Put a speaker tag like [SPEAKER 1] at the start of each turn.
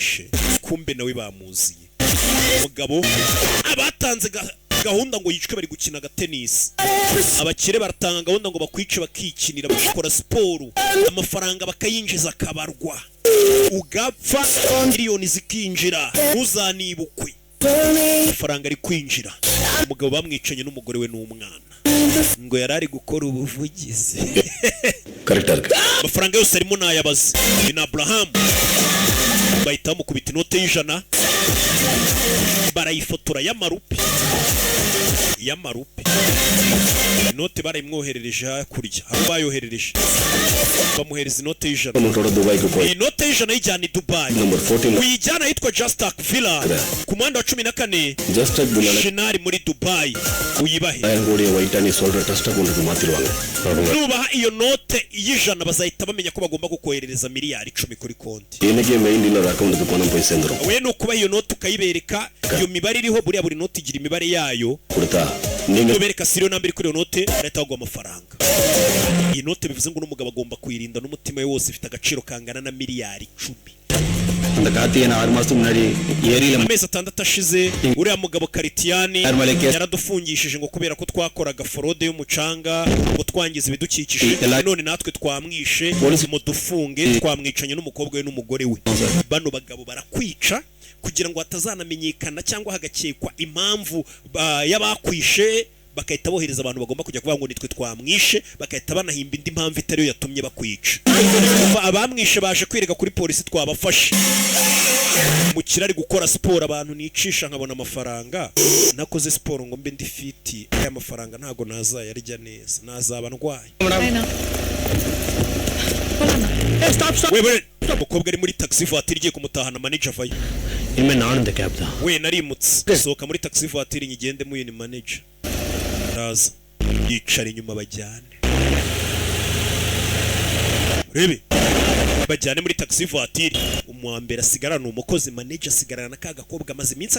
[SPEAKER 1] bamwishe kumbe nawe bamuziye umugabo abatanze gahunda ngo yicwe bari gukina tennis abakire baratanga gahunda ngo bakwice bakikinira bakora siporo amafaranga bakayinjiza akabarwa ugapfa miliyoni zikinjira ntuzanibukwe amafaranga ari kwinjira umugabo bamwicanye n'umugore we n'umwana ngo yarari gukora ubuvugizi amafaranga yose arimo nayabaze ni Abraham bahita bamukubita inote y'ijana barayifotora y'amarupe inote barayimwoherereje hakurya abo bayoherereje bamuhereza inote y'ijana inote y'ijana y'ijyana i Dubai uyijyana yitwa Justak Villa ku muhanda wa 14 Shinari muri Dubai uyibahe nubaha iyo note y'ijana bazahita bamenya ko bagomba kukoherereza miliyari 10 kuri konti we no kuba iyo note ukayibereka iyo mibare iriho buri note igira imibare yayo nubereka siriyo nambere kuri iyo note leta bagwa amafaranga iyi note bivuze ngo n'umugabo agomba kuyirinda n'umutima we wose ifite agaciro kangana na miliyari 10 amezi atandatu ashize uriya mugabo Karitiani yaradufungishije ngo kubera ko twakoraga forode y'umucanga ngo twangiza ibidukikije none natwe twamwishe mudufunge twamwicanye n'umukobwa we n'umugore we bano bagabo barakwica kugira ngo hatazanamenyekana cyangwa hagakekwa impamvu y'abakwishe bakahita bohereza abantu bagomba kujya kuvuga ngo nitwe twamwishe bakahita banahimba indi mpamvu itari yo yatumye bakwica abamwishe baje kwirega kuri polisi twabafashe mu kirari gukora siporo abantu nicisha nkabona amafaranga nakoze siporo ngo mbe ndi fiti aya mafaranga ntago nazayarya neza nazaba ndwaye wewe umukobwa ari muri taxi voiture igiye kumutahana manager vayo we narimutse sohoka muri taxi voiture nyigende muye ni manager raza yicara inyuma bajyane rebe bajyane muri taxi voiture umwambere asigarana umukozi manager asigarana n'akagakobwa amaze iminsi